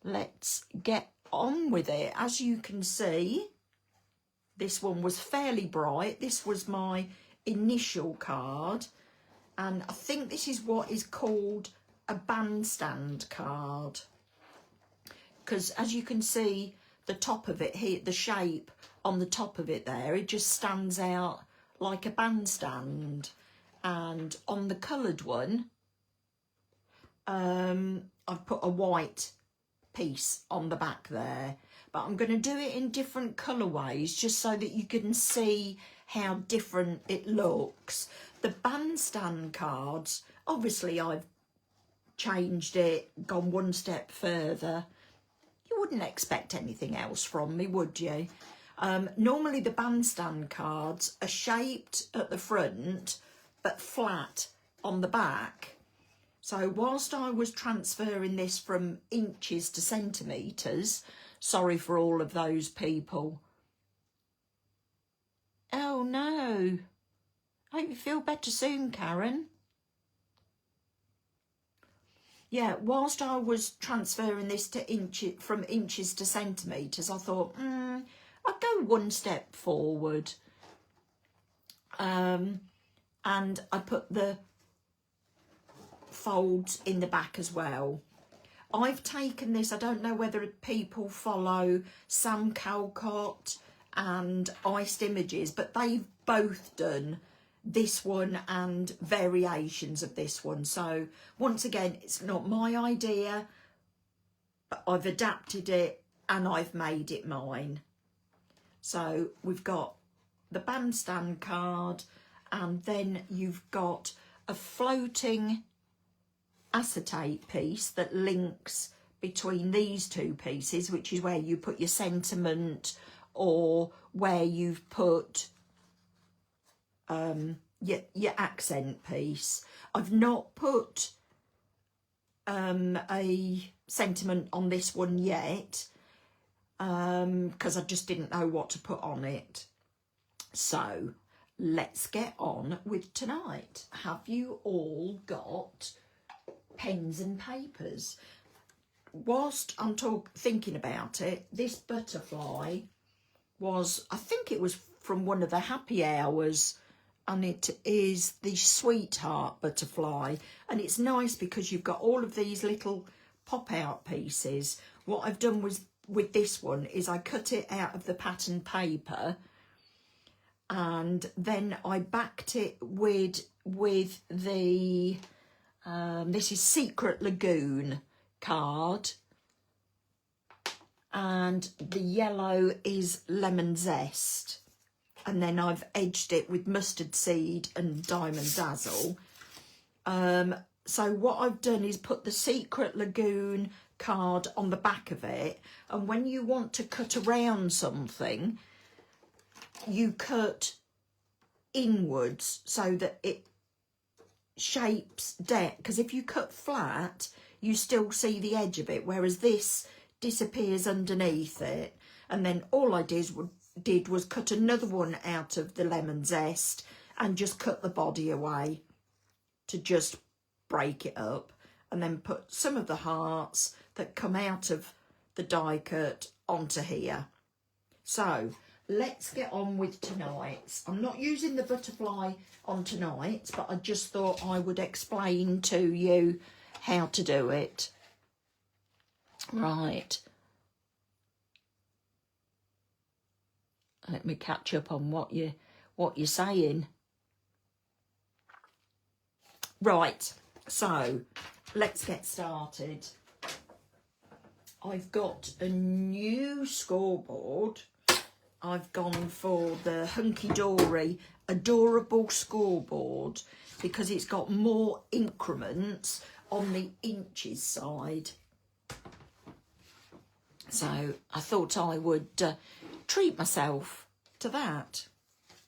let's get on with it. As you can see, this one was fairly bright. This was my initial card, and I think this is what is called a bandstand card, because as you can see, the top of it here, the shape on the top of it there, it just stands out like a bandstand. And on the coloured one, I've put a white piece on the back there, but I'm going to do it in different colourways just so that you can see how different it looks. The bandstand cards, obviously I've changed it, gone one step further. You wouldn't expect anything else from me, would you? Normally the bandstand cards are shaped at the front but flat on the back. So whilst I was transferring this from inches to centimetres, sorry for all of those people. Oh no. Hope you feel better soon, Karen. Yeah, whilst I was transferring this to from inches to centimetres, I thought, I'd go one step forward. And I put the folds in the back as well. I've taken this, I don't know whether people follow Sam Calcott and Iced Images, but they've both done this one and variations of this one. So once again, it's not my idea, but I've adapted it and I've made it mine. So we've got the bandstand card, and then you've got a floating acetate piece that links between these two pieces, which is where you put your sentiment or where you've put your accent piece. I've not put a sentiment on this one yet because I just didn't know what to put on it. So let's get on with tonight. Have you all got pens and papers? Whilst I'm thinking about it, this butterfly was, I think it was from one of the happy hours, and it is the Sweetheart butterfly, and it's nice because you've got all of these little pop-out pieces. What I've done was with this one is I cut it out of the pattern paper, and then I backed it with the this is Secret Lagoon card, and the yellow is Lemon Zest, and then I've edged it with Mustard Seed and Diamond Dazzle. So what I've done is put the Secret Lagoon card on the back of it, and when you want to cut around something, you cut inwards so that it shapes down, because if you cut flat you still see the edge of it, whereas this disappears underneath it. And then all I did was cut another one out of the Lemon Zest and just cut the body away to just break it up, and then put some of the hearts that come out of the die cut onto here. So let's get on with tonight's. I'm not using the butterfly on tonight's, but I just thought I would explain to you how to do it. Right. Let me catch up on what you're saying. Right, so let's get started. I've got a new scoreboard. I've gone for the hunky-dory adorable scoreboard because it's got more increments on the inches side. So I thought I would treat myself to that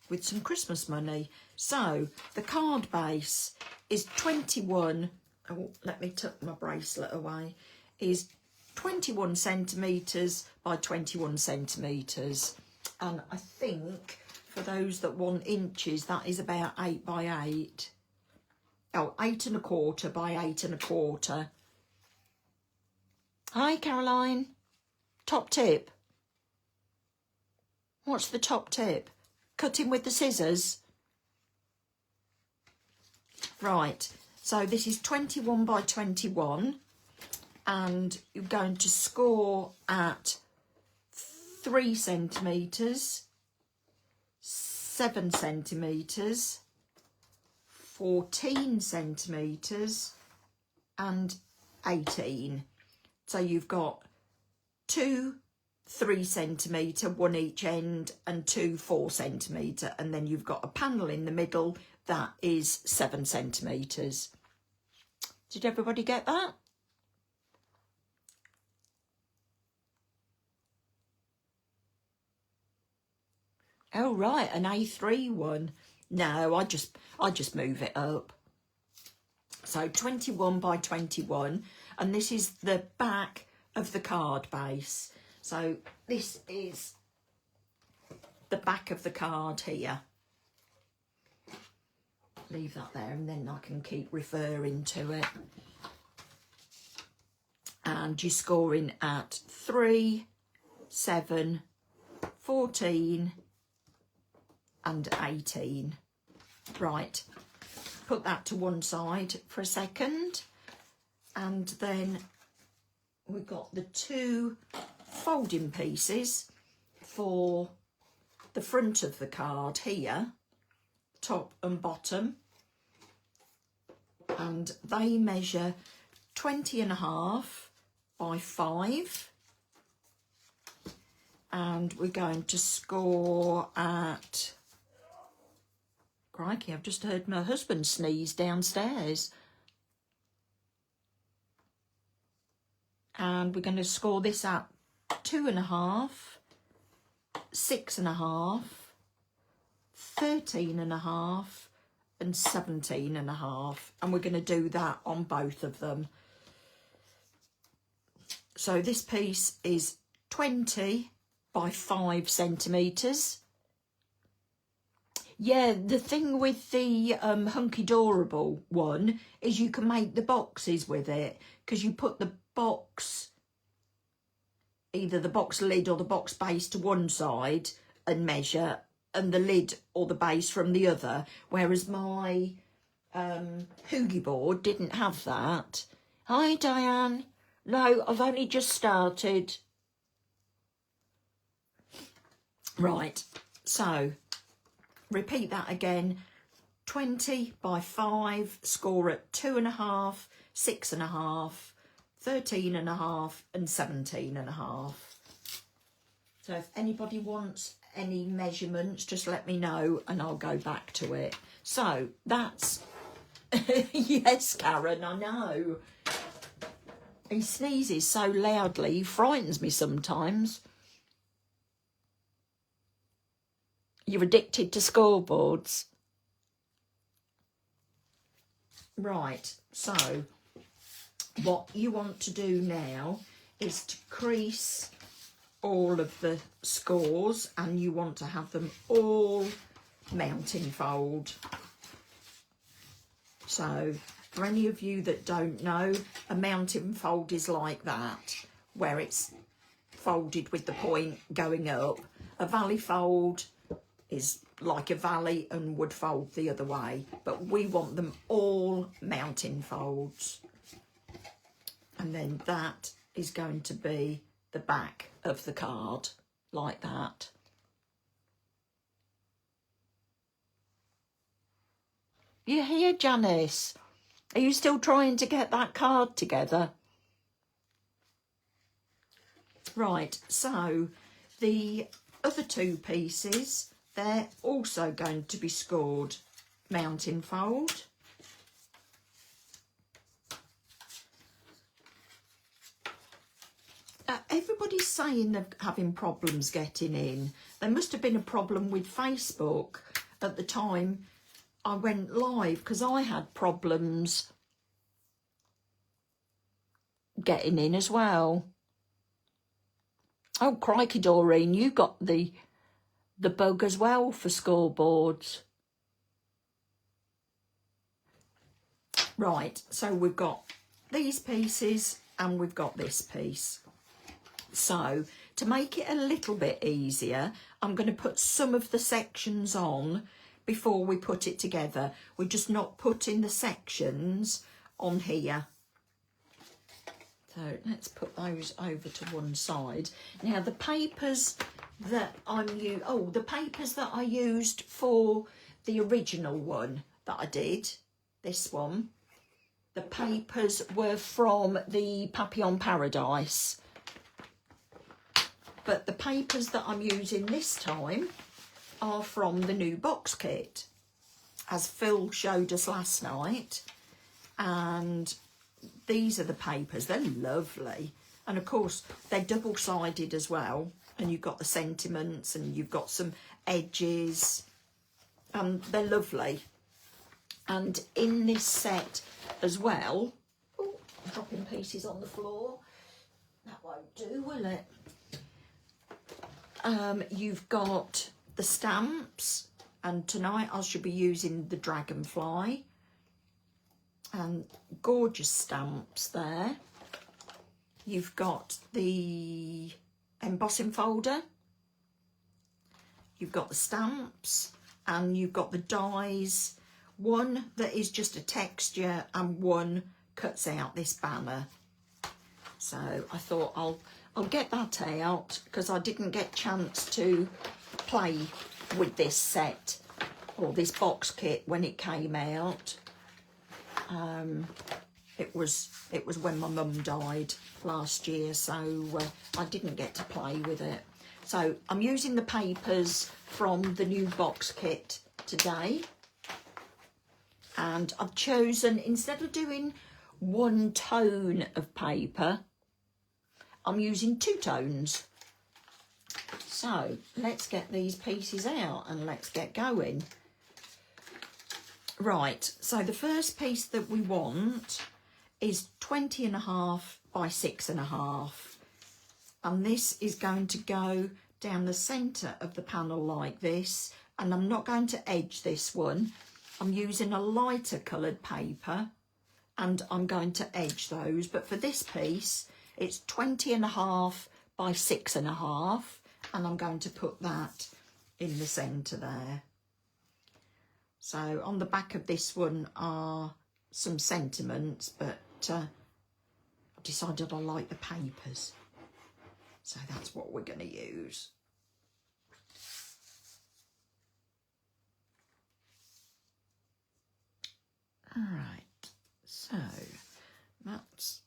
with some Christmas money. So the card base is 21, oh, let me tuck my bracelet away, is 21 centimetres by 21 centimetres. And I think for those that want inches, that is about 8 by 8. Oh, 8 1/4 by 8 1/4. Hi, Caroline. Top tip. What's the top tip? Cutting with the scissors. Right, so this is 21 by 21 and you're going to score at 3 centimetres, 7 centimetres, 14 centimetres and 18. So you've got 2 3 centimetre, one each end, and 2 4 centimetre, and then you've got a panel in the middle that is 7 centimetres. Did everybody get that? Oh right, an A3 one. No, I just move it up. So 21 by 21, and this is the back of the card base. So this is the back of the card here. Leave that there and then I can keep referring to it. And you're scoring at 3, 7, 14 and 18. Right, put that to one side for a second. And then we've got the 2 folding pieces for the front of the card here, top and bottom, and they measure 20.5 by 5, and we're going to score at, crikey, I've just heard my husband sneeze downstairs. And we're going to score this at 2.5, 6.5, 13.5 and 17.5, and we're going to do that on both of them. So this piece is 20 by 5 centimetres. Yeah, the thing with the Hunky-Dorable one is you can make the boxes with it, because you put the box, either the box lid or the box base to one side and measure, and the lid or the base from the other, whereas my hoogie board didn't have that. Hi Diane. No, I've only just started. Right, so repeat that again. 20 by 5, score at 2.5, 6.5, 13.5 and 17.5. So if anybody wants any measurements, just let me know and I'll go back to it. So that's, yes, Karen, I know. He sneezes so loudly, he frightens me sometimes. You're addicted to scoreboards. Right, so what you want to do now is to crease all of the scores, and you want to have them all mounting fold. So for any of you that don't know, a mounting fold is like that, where it's folded with the point going up. A valley fold is like a valley and would fold the other way, but we want them all mounting folds. And then that is going to be the back of the card, like that. You here, Janice? Are you still trying to get that card together? Right, so the other 2 pieces, they're also going to be scored mounting fold. Everybody's saying they're having problems getting in. There must have been a problem with Facebook at the time I went live, because I had problems getting in as well. Oh, crikey, Doreen, you got the bug as well for scoreboards. Right, so we've got these pieces and we've got this piece. So to make it a little bit easier, I'm going to put some of the sections on before we put it together. We're just not putting the sections on here. So let's put those over to one side. Now the papers that the papers that I used for the original one that I did, this one, the papers were from the Papillon Paradise. But the papers that I'm using this time are from the new box kit, as Phil showed us last night. And these are the papers. They're lovely. And of course, they're double-sided as well. And you've got the sentiments and you've got some edges. They're lovely. And in this set as well, oh, I'm dropping pieces on the floor. That won't do, will it? You've got the stamps, and tonight I should be using the dragonfly, and gorgeous stamps there. You've got the embossing folder, you've got the stamps, and you've got the dies, one that is just a texture and one cuts out this banner. So I thought I'll get that out because I didn't get a chance to play with this set or this box kit when it came out. It was when my mum died last year, so I didn't get to play with it. So I'm using the papers from the new box kit today, and I've chosen, instead of doing one tone of paper, I'm using 2 tones. So let's get these pieces out and let's get going. Right, so the first piece that we want is 20.5 by 6.5. And this is going to go down the centre of the panel like this. And I'm not going to edge this one. I'm using a lighter coloured paper and I'm going to edge those. But for this piece, it's 20.5 by 6.5, and I'm going to put that in the centre there. So on the back of this one are some sentiments, but I decided I like the papers. So that's what we're going to use. All right, so that's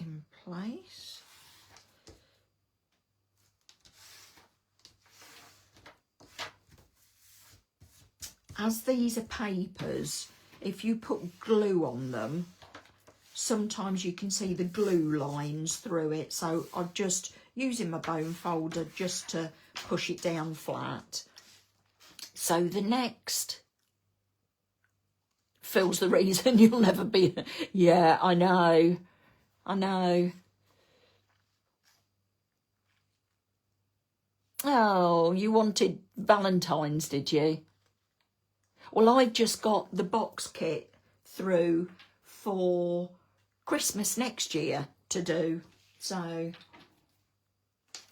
in place. As these are papers, if you put glue on them, sometimes you can see the glue lines through it. So I'm just using my bone folder just to push it down flat. So the next, Phil's the reason you'll never be, yeah, I know. Oh, you wanted Valentine's, did you? Well, I've just got the box kit through for Christmas next year to do. So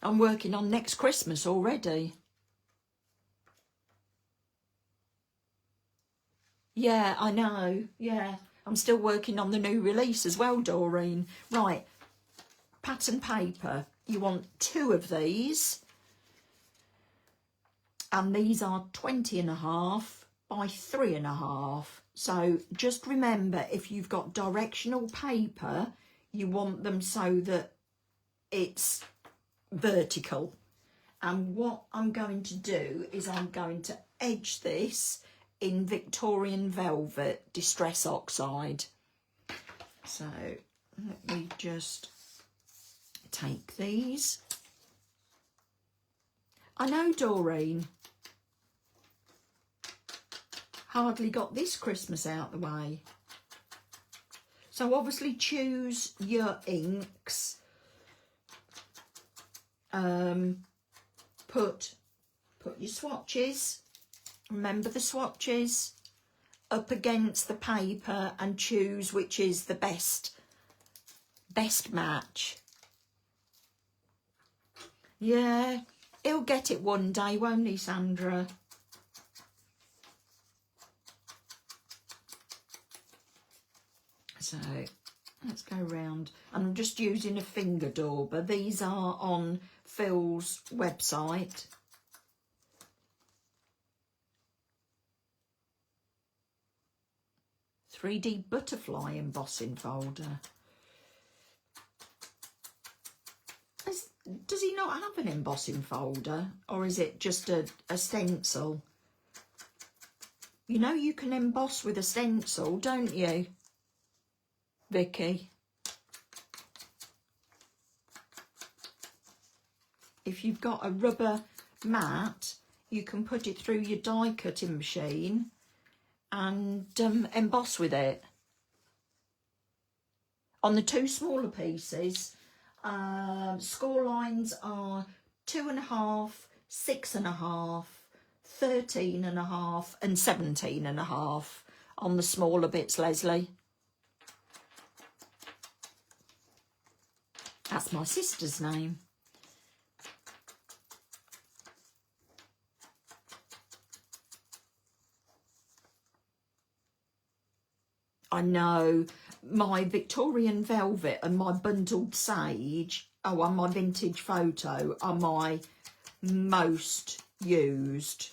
I'm working on next Christmas already. Yeah, I know. Yeah, I'm still working on the new release as well, Doreen. Right, pattern paper. You want 2 of these. And these are 20.5 by 3.5. So just remember, if you've got directional paper, you want them so that it's vertical. And what I'm going to do is I'm going to edge this in Victorian Velvet Distress Oxide. So let me just take these. I know, Doreen. Hardly got this Christmas out the way. So obviously choose your inks. Put your swatches. Remember the swatches up against the paper and choose which is the best Best match. Yeah, he'll get it one day, won't he, Sandra? So let's go round. And I'm just using a finger dauber. These are on Phil's website. "3D butterfly embossing folder." Does he not have an embossing folder, or is it just a stencil? You know you can emboss with a stencil, don't you, Vicky? If you've got a rubber mat, you can put it through your die cutting machine and emboss with it. On the two smaller pieces, score lines are 2.5, 6.5, 13.5 and 17.5 on the smaller bits, Leslie. That's my sister's name. I know. My Victorian velvet and my bundled sage, and my vintage photo are my most used.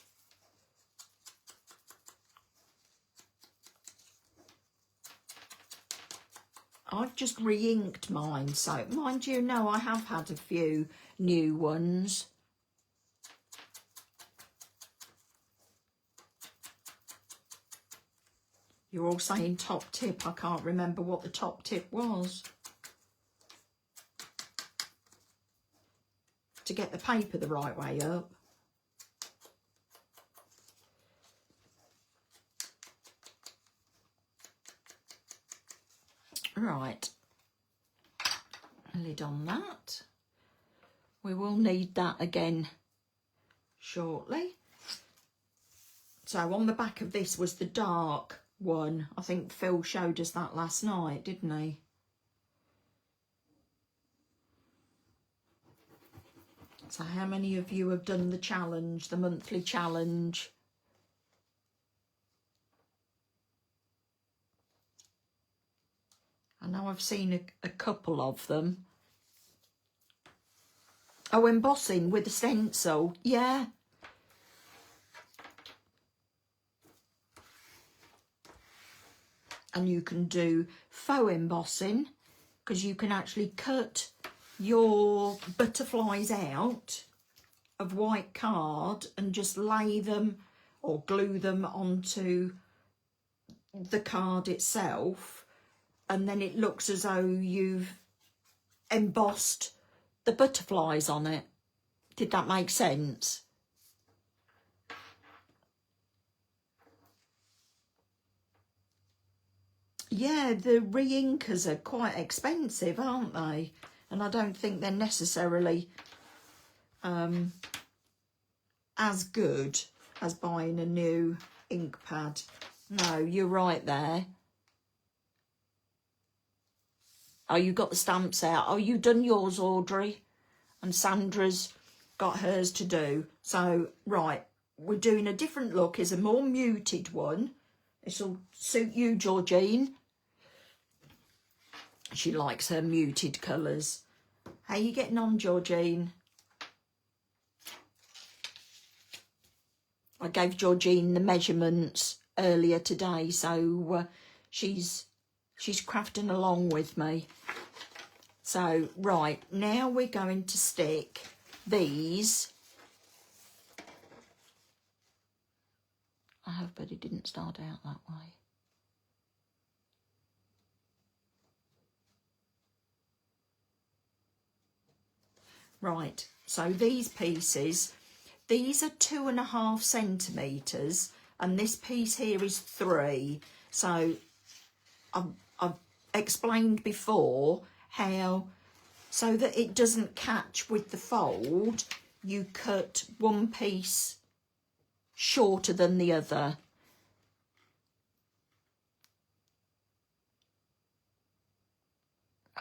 I've just re-inked mine, so mind you, no, I have had a few new ones. You're all saying top tip. I can't remember what the top tip was. To get the paper the right way up. Right. A lid on that. We will need that again shortly. So on the back of this was the dark one. I think Phil showed us that last night, didn't he? So how many of you have done the challenge, the monthly challenge? I know I've seen a couple of them. Oh, embossing with a stencil, yeah. And you can do faux embossing, because you can actually cut your butterflies out of white card and just lay them or glue them onto the card itself, and then it looks as though you've embossed the butterflies on it. Did that make sense? Yeah, the re-inkers are quite expensive, aren't they? And I don't think they're necessarily as good as buying a new ink pad. No, you're right there. Oh, you got the stamps out. Oh, you done yours, Audrey? And Sandra's got hers to do. So, right, we're doing a different look. It's a more muted one. This will suit you, Georgine. She likes her muted colours. How you getting on, Georgine? I gave Georgine the measurements earlier today, so she's crafting along with me. So, right, now we're going to stick these. I hope but it didn't start out that way. Right, so these pieces, these are 2.5 centimetres, and this piece here is 3. So I've explained before how, so that it doesn't catch with the fold, you cut one piece shorter than the other.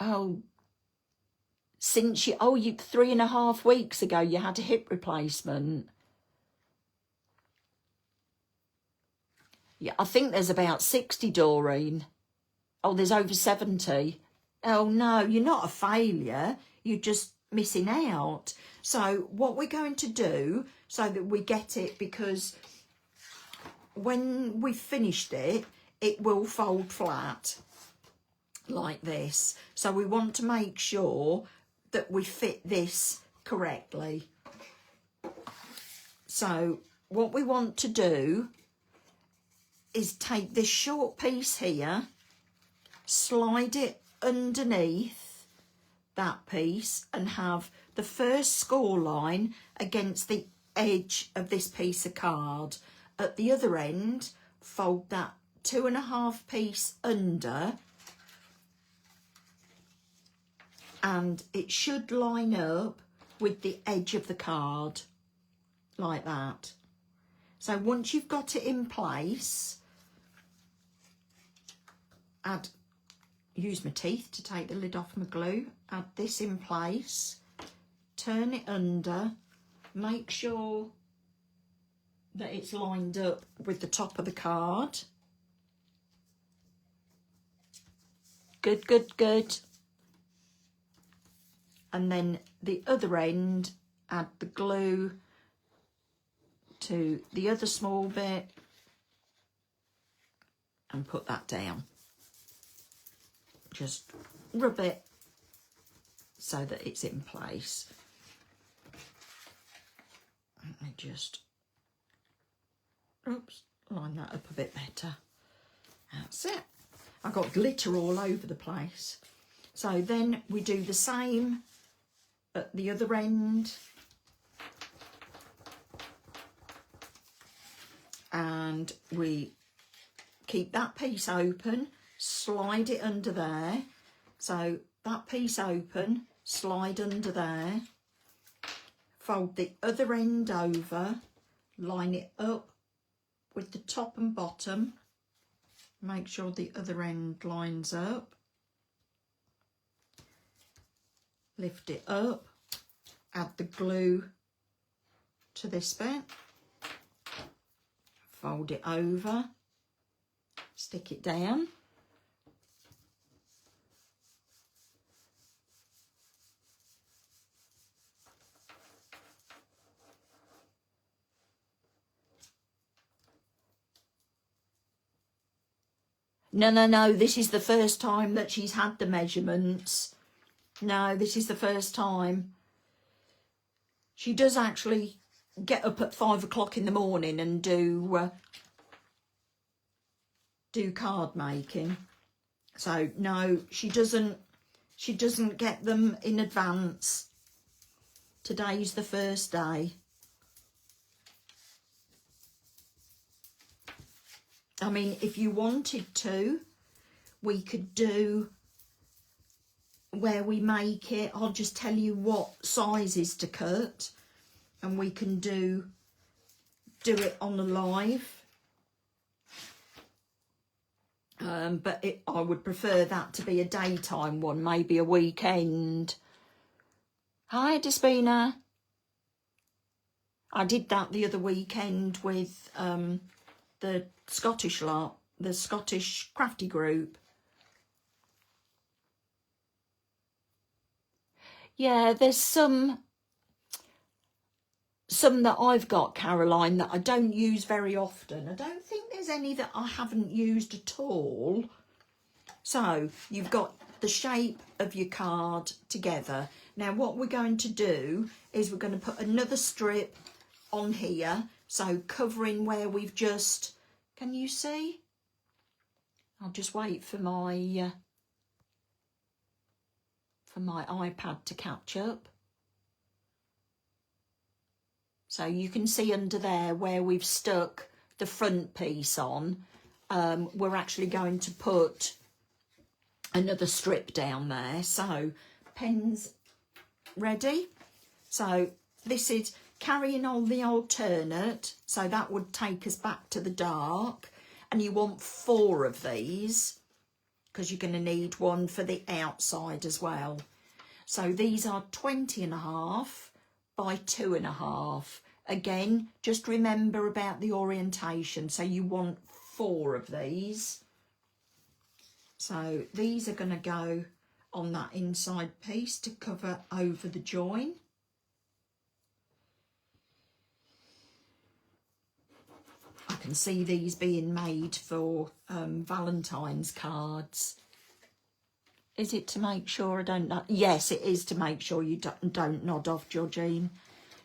Oh, since you, 3.5 weeks ago, you had a hip replacement. Yeah, I think there's about 60, Doreen. Oh, there's over 70. Oh, no, you're not a failure. You're just missing out. So what we're going to do so that we get it, because when we've finished it, it will fold flat like this. So we want to make sure that we fit this correctly. So what we want to do is take this short piece here, slide it underneath that piece and have the first score line against the edge of this piece of card. At the other end, fold that 2.5 piece under, and it should line up with the edge of the card like that. So once you've got it in place, use my teeth to take the lid off my glue, add this in place, turn it under, make sure that it's lined up with the top of the card. Good, good, good. And then the other end, add the glue to the other small bit and put that down. Just rub it so that it's in place. Let me just, line that up a bit better. That's it. I've got glitter all over the place. So then we do the same at the other end. And we keep that piece open, slide it under there. So that piece open, slide under there. Fold the other end over, line it up with the top and bottom. Make sure the other end lines up. Lift it up, add the glue to this bit. Fold it over, stick it down. No, this is the first time that she's had the measurements. No, this is the first time. She does actually get up at 5 o'clock in the morning and do card making. So no, she doesn't get them in advance. Today's the first day. I mean, if you wanted to, we could do where we make it. I'll just tell you what sizes to cut, and we can do it on the live. But I would prefer that to be a daytime one, maybe a weekend. Hi, Despina. I did that the other weekend with the Scottish lot, the Scottish crafty group. Yeah, there's some that I've got, Caroline, that I don't use very often. I don't think there's any that I haven't used at all. So you've got the shape of your card together. Now what we're going to do is we're going to put another strip on here, so covering where we've just, can you see? I'll just wait for my iPad to catch up. So you can see under there where we've stuck the front piece on. We're actually going to put another strip down there. So pens ready. So this is carrying on the alternate. So that would take us back to the dark. And you want 4 of these, because you're going to need one for the outside as well. So these are 20.5 by 2.5. Again, just remember about the orientation. So you want 4 of these. So these are going to go on that inside piece to cover over the join. I can see these being made for Valentine's cards. Is it to make sure I don't nod? Yes, it is to make sure you don't nod off, Georgine.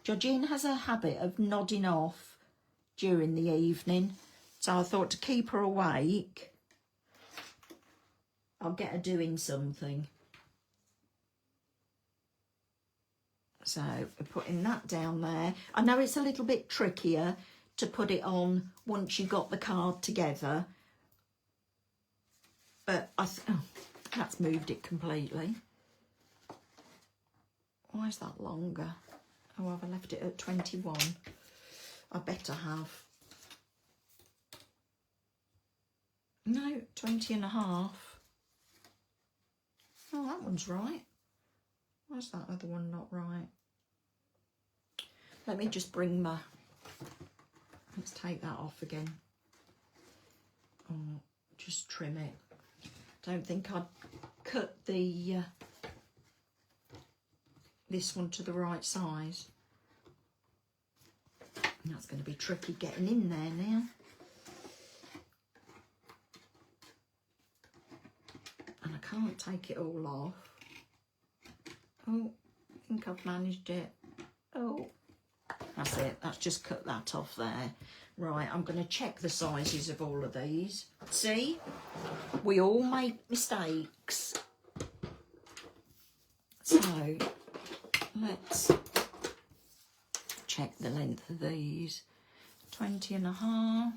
Georgine has a habit of nodding off during the evening. So I thought to keep her awake, I'll get her doing something. So we're putting that down there. I know it's a little bit trickier to put it on once you've got the card together. But that's moved it completely. Why is that longer? Oh, have I left it at 21? I better have. No, 20.5. Oh, that one's right. Why's that other one not right? Let me just bring my... Let's take that off again. Oh, just trim it. Don't think I'd cut the this one to the right size. That's going to be tricky getting in there now. And I can't take it all off. Oh, I think I've managed it. Oh, that's it. That's just cut that off there. Right, I'm going to check the sizes of all of these. See, we all make mistakes. So, let's check the length of these. 20.5.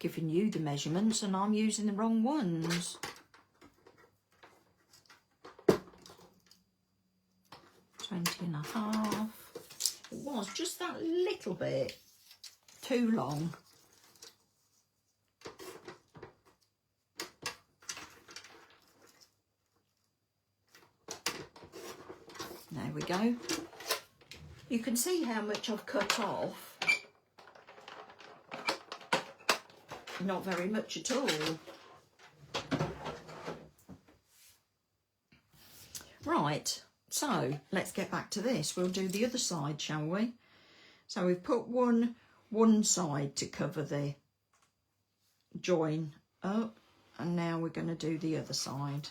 Giving you the measurements and I'm using the wrong ones. 20.5. It was just that little bit too long. There we go. You can see how much I've cut off. Not very much at all. Right, so let's get back to this. We'll do the other side, shall we? So we've put one side to cover the join up, and now we're going to do the other side.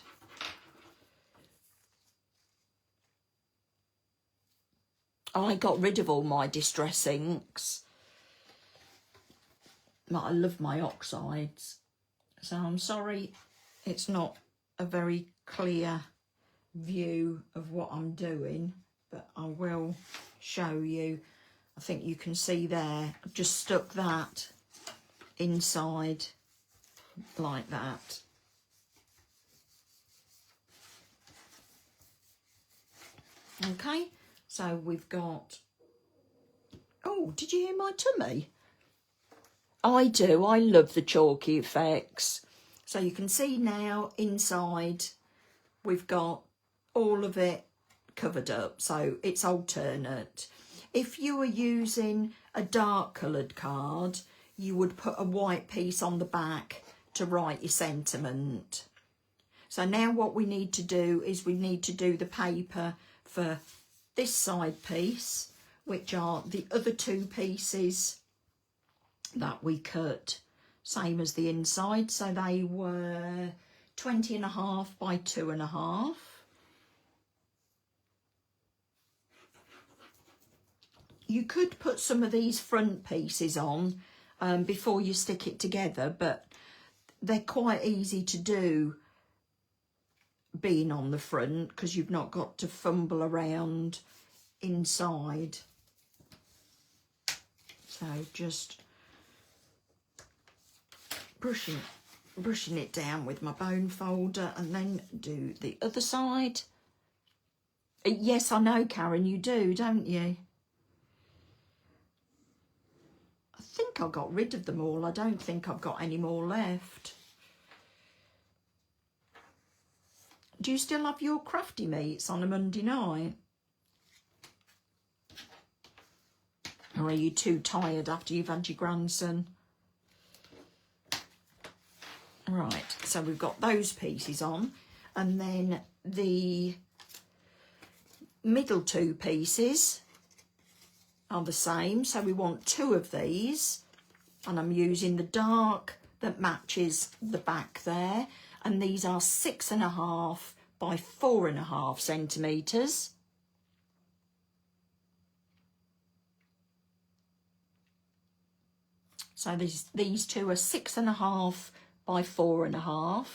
I got rid of all my distress inks. I love my oxides, so I'm sorry it's not a very clear view of what I'm doing, but I will show you. I think you can see there, I've just stuck that inside like that. Okay, so we've got, oh, did you hear my tummy? I do, I love the chalky effects. So you can see now inside we've got all of it covered up, so it's alternate. If you were using a dark coloured card, you would put a white piece on the back to write your sentiment. So now what we need to do is we need to do the paper for this side piece, which are the other two pieces that we cut, same as the inside. So they were 20.5 by 2.5. You could put some of these front pieces on before you stick it together, but they're quite easy to do being on the front because you've not got to fumble around inside. So just brushing it down with my bone folder and then do the other side. Yes, I know, Karen, you do, don't you? I think I got rid of them all. I don't think I've got any more left. Do you still have your crafty meets on a Monday night? Or are you too tired after you've had your grandson? Right, so we've got those pieces on, and then the middle two pieces are the same, so we want two of these, and I'm using the dark that matches the back there, and these are 6.5 by 4.5 centimetres. So these two are 6.5 by 4.5.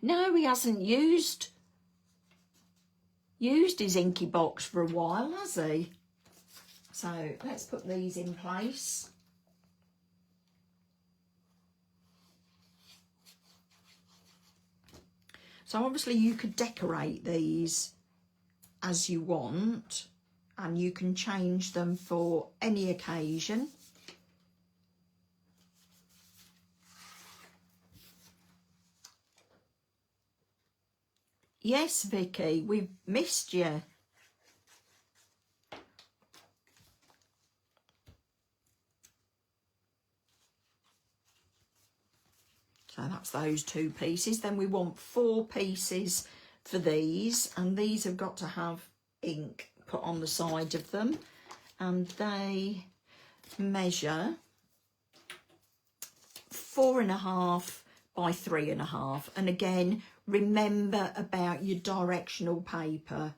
No, he hasn't used his inky box for a while, has he? So let's put these in place. So obviously you could decorate these as you want, and you can change them for any occasion. Yes, Vicky, we've missed you. So that's those two pieces. Then we want 4 pieces for these, and these have got to have ink put on the side of them, and they measure 4.5 by 3.5. And again, remember about your directional paper.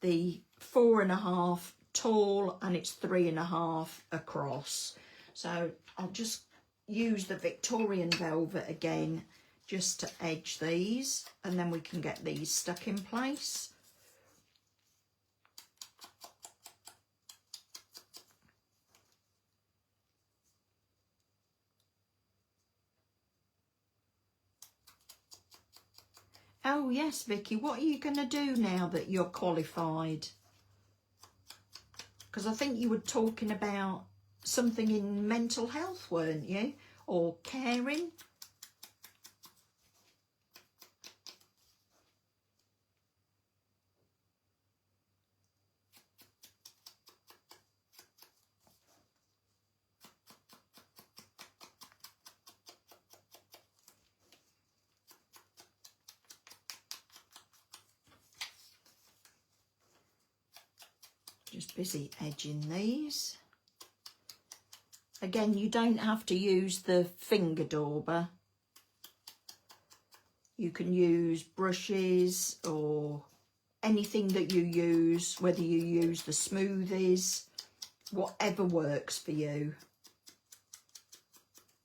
The 4.5 tall and it's 3.5 across. So I'll just use the Victorian velvet again just to edge these, and then we can get these stuck in place. Oh yes, Vicky, what are you going to do now that you're qualified? Because I think you were talking about something in mental health, weren't you? Or caring? Just busy edging these. Again, you don't have to use the finger dauber. You can use brushes or anything that you use, whether you use the smoothies, whatever works for you.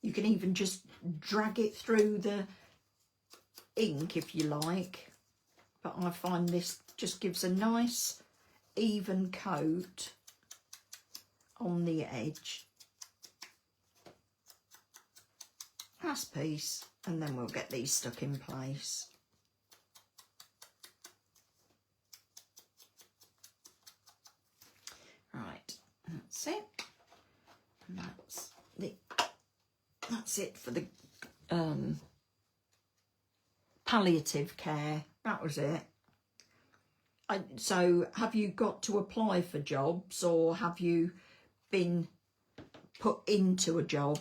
You can even just drag it through the ink if you like, but I find this just gives a nice even coat on the edge. Last piece, and then we'll get these stuck in place. Right, that's it. And that's it for the palliative care. That was it. So have you got to apply for jobs, or have you been put into a job?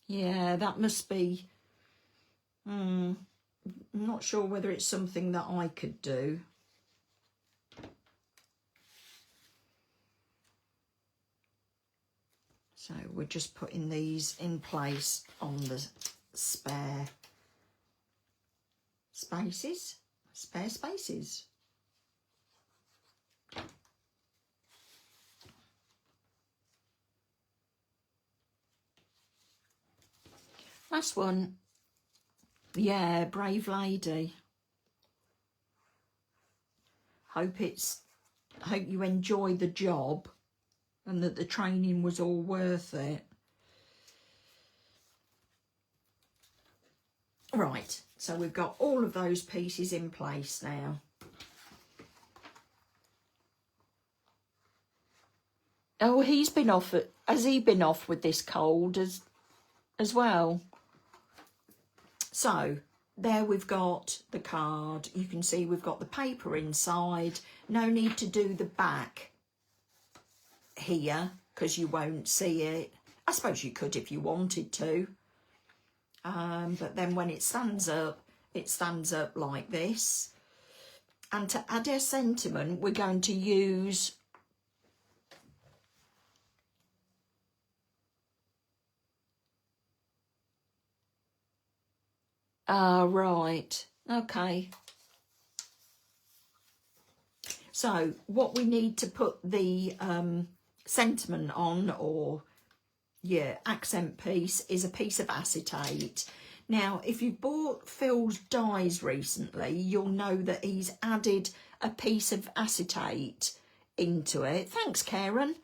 Yeah, that must be, I'm not sure whether it's something that I could do. So we're just putting these in place on the spare spaces. Last one. Yeah, brave lady. Hope you enjoy the job and that the training was all worth it. Right, so we've got all of those pieces in place now. Oh, he's been off. Has he been off with this cold as well? So there we've got the card. You can see we've got the paper inside. No need to do the back here because you won't see it. I suppose you could if you wanted to. But then when it stands up like this. And to add our sentiment, we're going to use right, okay. So what we need to put the sentiment on, or accent piece, is a piece of acetate. Now, if you bought Phil's dies recently, you'll know that he's added a piece of acetate into it. Thanks, Karen.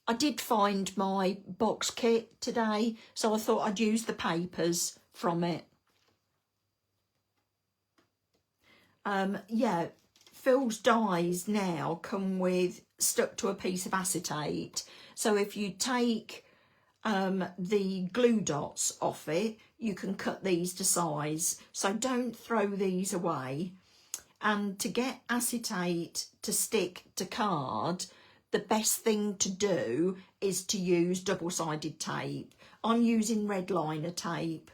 I did find my box kit today, so I thought I'd use the papers from it. Phil's dies now come with stuck to a piece of acetate. So if you take the glue dots off it, you can cut these to size. So don't throw these away. And to get acetate to stick to card, the best thing to do is to use double-sided tape. I'm using red liner tape.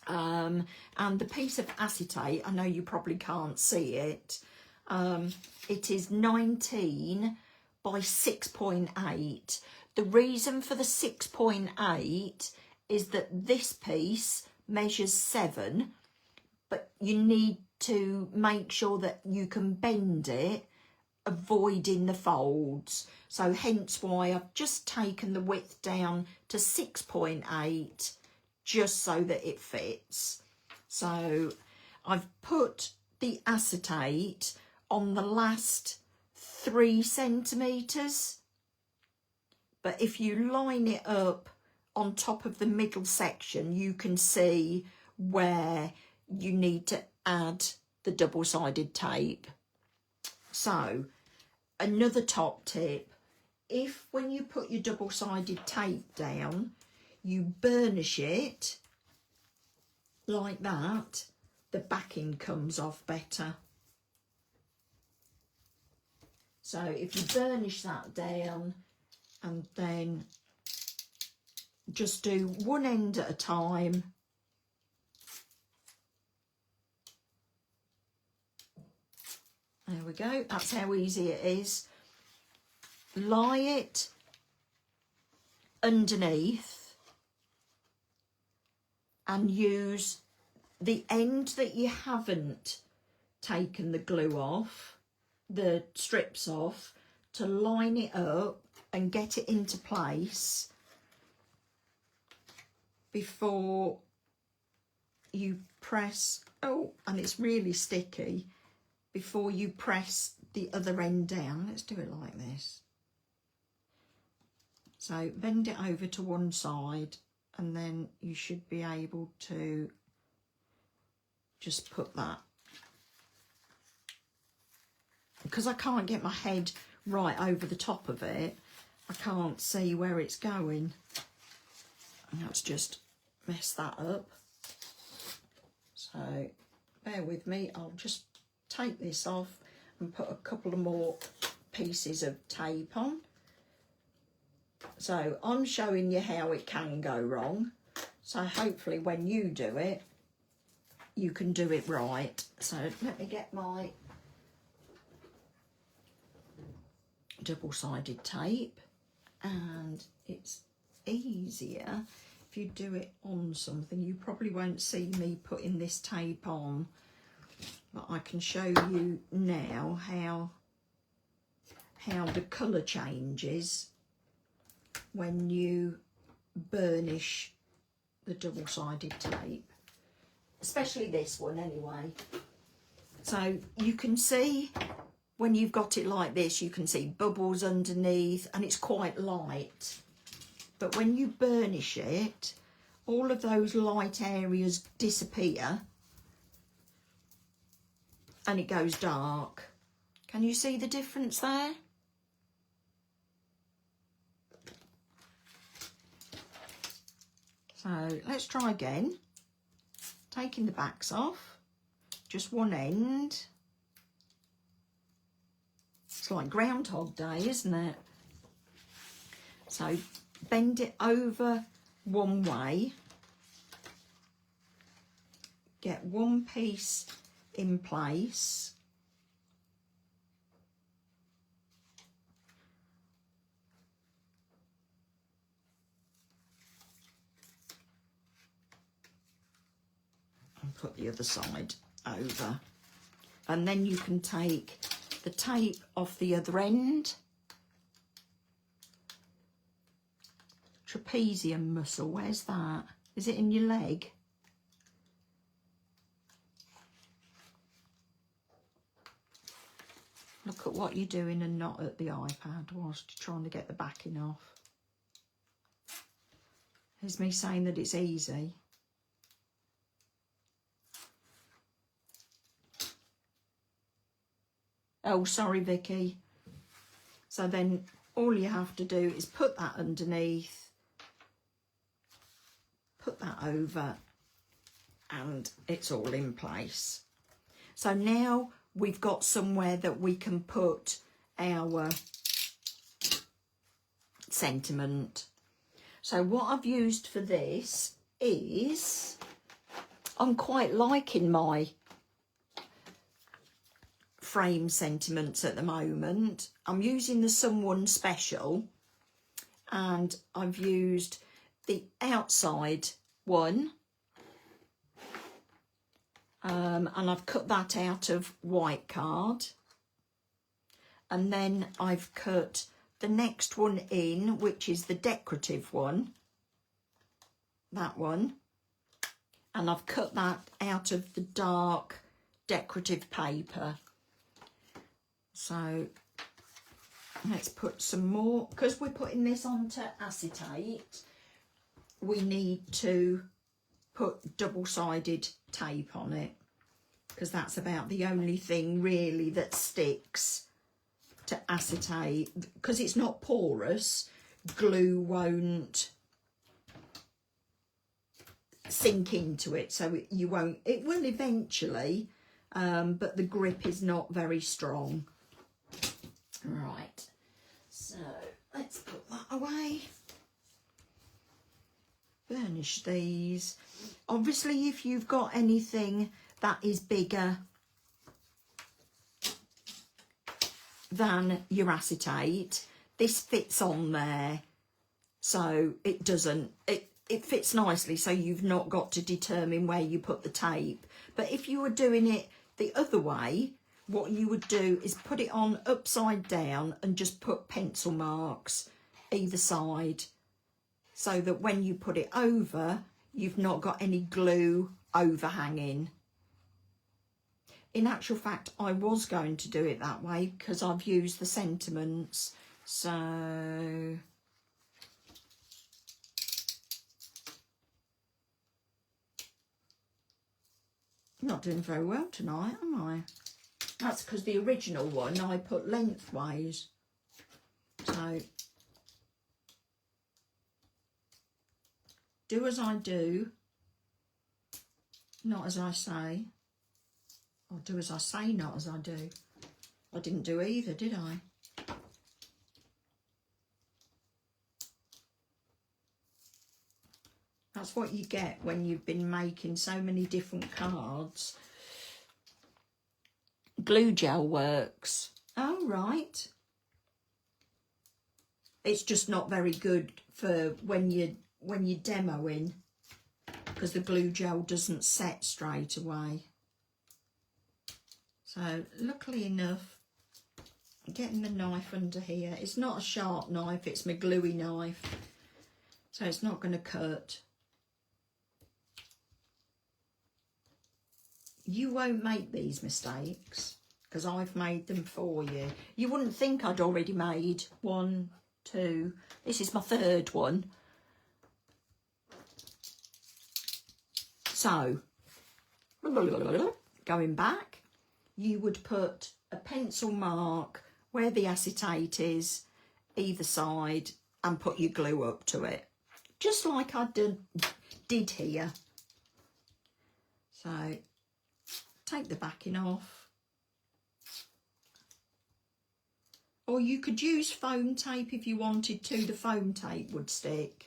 And the piece of acetate, I know you probably can't see it, it is 19 by 6.8. The reason for the 6.8 is that this piece measures 7, but you need to make sure that you can bend it, avoiding the folds. So hence why I've just taken the width down to 6.8, just so that it fits. So I've put the acetate on the last 3 centimetres. But if you line it up on top of the middle section, you can see where you need to add the double-sided tape. So another top tip, if when you put your double-sided tape down, you burnish it like that, the backing comes off better. So if you burnish that down, and then just do one end at a time. There we go, that's how easy it is. Lie it underneath and use the end that you haven't taken the glue off, the strips off, to line it up and get it into place before you press, and it's really sticky, before you press the other end down. Let's do it like this. So bend it over to one side, and then you should be able to just put that. Because I can't get my head right over the top of it, I can't see where it's going. And let's just mess that up. So bear with me, I'll just take this off and put a couple of more pieces of tape on. So I'm showing you how it can go wrong. So hopefully when you do it, you can do it right. So let me get my double-sided tape, and it's easier if you do it on something. You probably won't see me putting this tape on, but I can show you now how the colour changes when you burnish the double-sided tape, especially this one anyway. So you can see when you've got it like this, you can see bubbles underneath and it's quite light. But when you burnish it, all of those light areas disappear and it goes dark. Can you see the difference there? So let's try again. Taking the backs off, just one end. It's like Groundhog Day, isn't it? So bend it over one way. Get one piece in place. And put the other side over. And then you can take the tape off the other end. Trapezium muscle, where's that? Is it in your leg? Look at what you're doing and not at the iPad whilst you're trying to get the backing off. Here's me saying that it's easy. Oh, sorry, Vicky. So then all you have to do is put that underneath, put that over, and it's all in place. So now we've got somewhere that we can put our sentiment. So what I've used for this is, I'm quite liking my frame sentiments at the moment. I'm using the Someone Special, and I've used the outside one, and I've cut that out of white card, and then I've cut the next one in, which is the decorative one, that one, and I've cut that out of the dark decorative paper. So let's put some more, because we're putting this onto acetate, we need to put double-sided tape on it, because that's about the only thing really that sticks to acetate, because it's not porous. Glue won't sink into it, so you won't, it will eventually, but the grip is not very strong. Right, so let's put that away. Burnish these. Obviously, if you've got anything that is bigger than your acetate, this fits on there, so it doesn't, it fits nicely, so you've not got to determine where you put the tape. But if you were doing it the other way, what you would do is put it on upside down and just put pencil marks either side, so that when you put it over, you've not got any glue overhanging. In actual fact, I was going to do it that way because I've used the sentiments. So I'm not doing very well tonight, am I? That's because the original one I put lengthways. So do as I do, not as I say. Or do as I say, not as I do. I didn't do either, did I? That's what you get when you've been making so many different cards. Glue gel works. Oh, right. It's just not very good for when you're demoing, because the glue gel doesn't set straight away. So luckily enough, I'm getting the knife under here. It's not a sharp knife, it's my gluey knife, so it's not going to cut. You won't make these mistakes because I've made them for you. You wouldn't think I'd already made 1, 2. This is my third one. So, going back, you would put a pencil mark where the acetate is, either side, and put your glue up to it. Just like I'd done did here. So take the backing off. Or you could use foam tape if you wanted to. The foam tape would stick.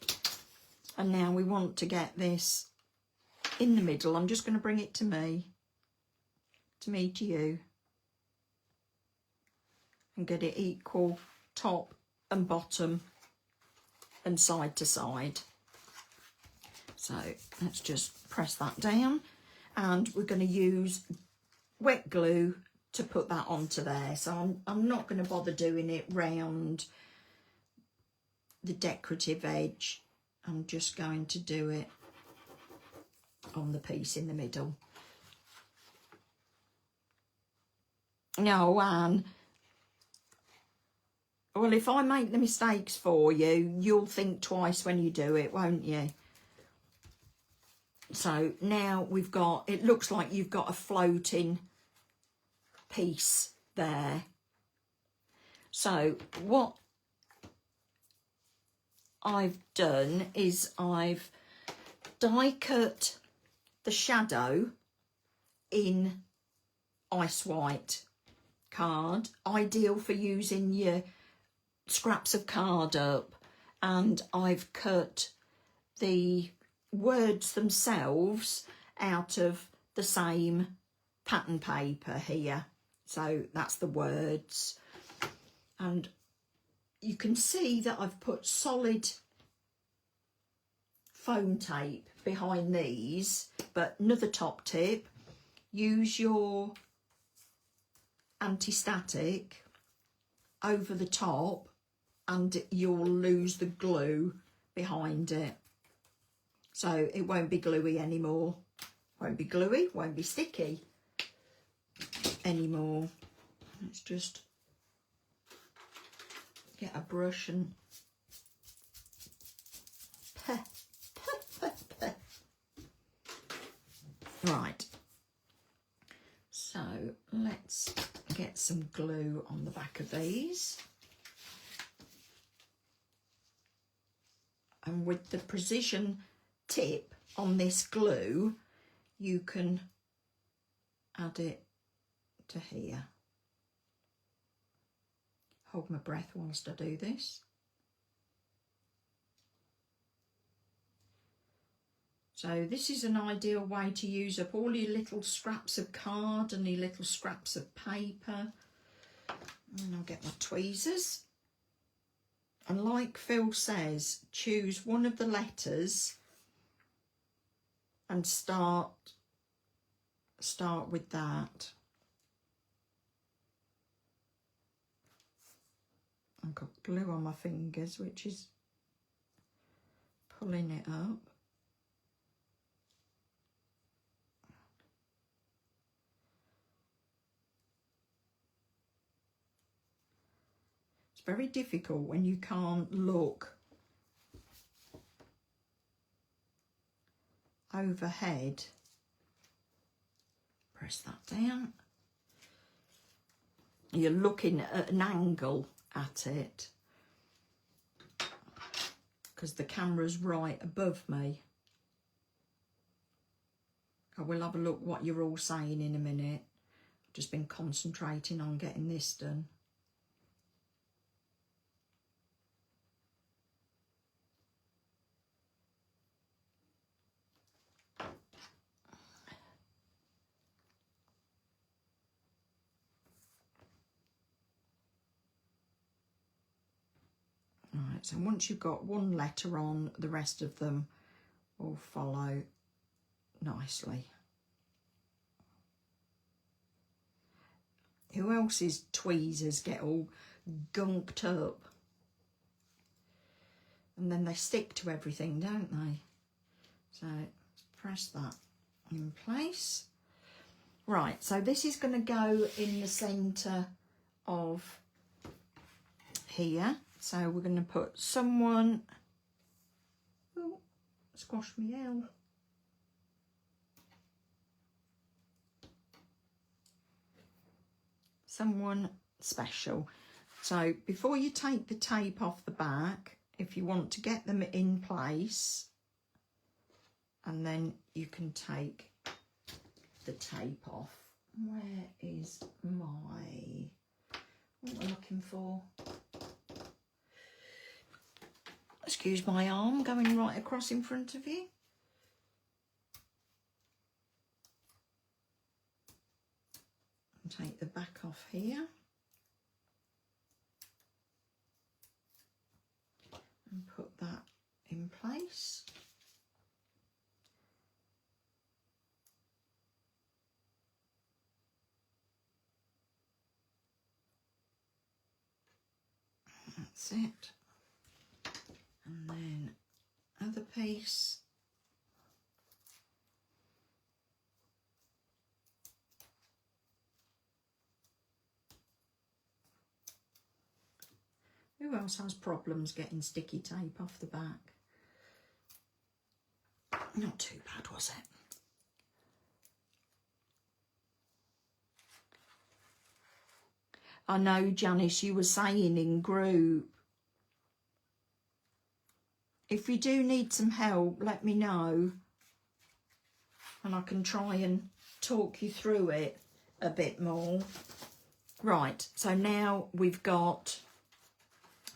And now we want to get this in the middle. I'm just going to bring it to me to you. And get it equal top and bottom and side to side. So let's just press that down, and we're going to use wet glue to put that onto there. So I'm not going to bother doing it round the decorative edge. I'm just going to do it on the piece in the middle. No, Anne. Well, if I make the mistakes for you, you'll think twice when you do it, won't you? So now we've got, it looks like you've got a floating piece there. So what I've done is I've die cut the shadow in ice white card, ideal for using your scraps of card up, and I've cut the words themselves out of the same pattern paper here. So that's the words, and you can see that I've put solid foam tape behind these. But another top tip, use your anti-static over the top and you'll lose the glue behind it. So it won't be gluey anymore. Won't be gluey, won't be sticky anymore. Let's just get a brush and right. So let's get some glue on the back of these. And with the precision tip on this glue, you can add it to here. Hold my breath whilst I do this. So this is an ideal way to use up all your little scraps of card and your little scraps of paper. And I'll get my tweezers. And like Phil says, choose one of the letters and start with that. I've got glue on my fingers, which is pulling it up. It's very difficult when you can't look overhead. Press that down. You're looking at an angle at it because the camera's right above me. I will have a look what you're all saying in a minute. I've just been concentrating on getting this done. Right, so once you've got one letter on, the rest of them will follow nicely. Who else's tweezers get all gunked up? And then they stick to everything, don't they? So press that in place. Right, so this is going to go in the centre of here. So we're going to put someone, oh, squash me L. Someone special. So before you take the tape off the back, if you want to get them in place, and then you can take the tape off. Where is my, what am I looking for? Excuse my arm going right across in front of you. And take the back off here. And put that in place. That's it. And then other piece. Who else has problems getting sticky tape off the back? Not too bad, was it? I know, Janice, you were saying in group, if you do need some help, let me know and I can try and talk you through it a bit more. Right, so now we've got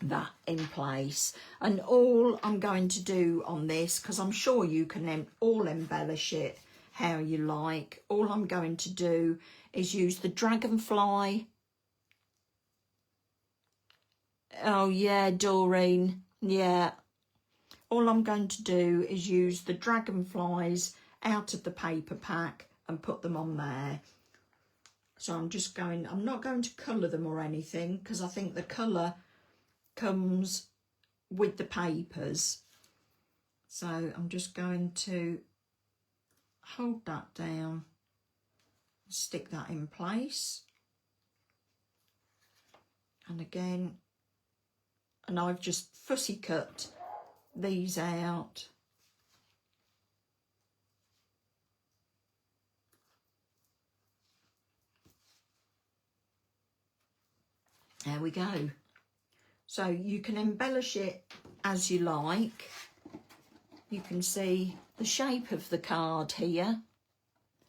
that in place, and all I'm going to do on this, because I'm sure you can all embellish it how you like, all I'm going to do is use the dragonfly. Oh yeah, Doreen, yeah. All I'm going to do is use the dragonflies out of the paper pack and put them on there. So I'm not going to colour them or anything, because I think the colour comes with the papers. So I'm just going to hold that down, stick that in place. And again, and I've just fussy cut these out. There we go. So you can embellish it as you like. You can see the shape of the card here.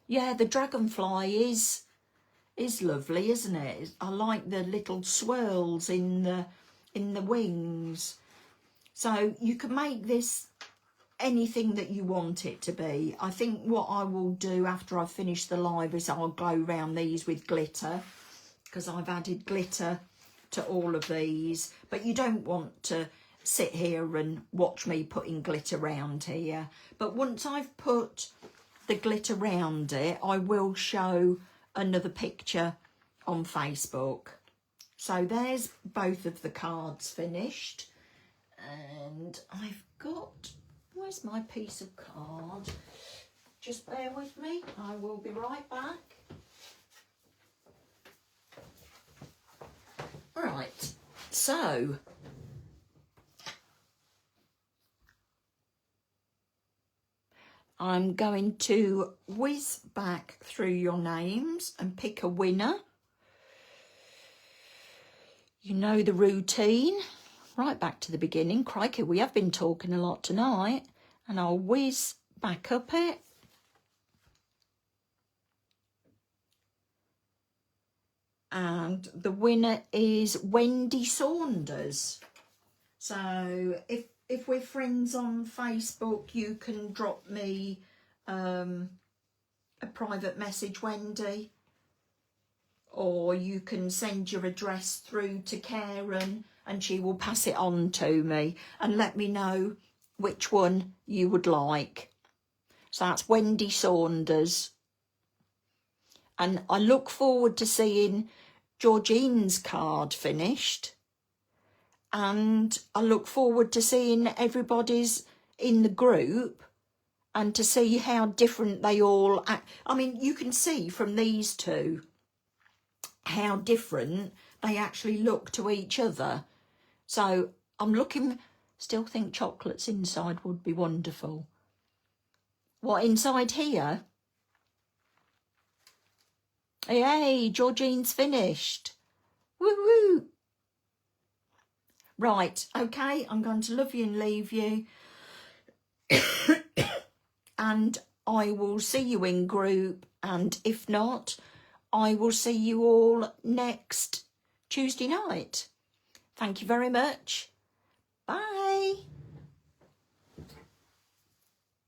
Yeah, the dragonfly is lovely, isn't it? I like the little swirls in the wings. So you can make this anything that you want it to be. I think what I will do after I finish the live is I'll go around these with glitter, because I've added glitter to all of these. But you don't want to sit here and watch me putting glitter around here. But once I've put the glitter around it, I will show another picture on Facebook. So there's both of the cards finished. And I've got, where's my piece of card? Just bear with me, I will be right back. Right, so I'm going to whiz back through your names and pick a winner. You know the routine. Right back to the beginning. Crikey, we have been talking a lot tonight. And I'll whiz back up it. And the winner is Wendy Saunders. So if we're friends on Facebook, you can drop me a private message, Wendy. Or you can send your address through to Karen and she will pass it on to me and let me know which one you would like. So that's Wendy Saunders. And I look forward to seeing Georgine's card finished. And I look forward to seeing everybody's in the group and to see how different they all act. I mean, you can see from these two how different they actually look to each other. So I'm looking, still think chocolates inside would be wonderful. What, inside here? Hey, Georgine's finished. Woo woo. Right, okay, I'm going to love you and leave you. and I will see you in group, and if not, I will see you all next Tuesday night. Thank you very much. Bye.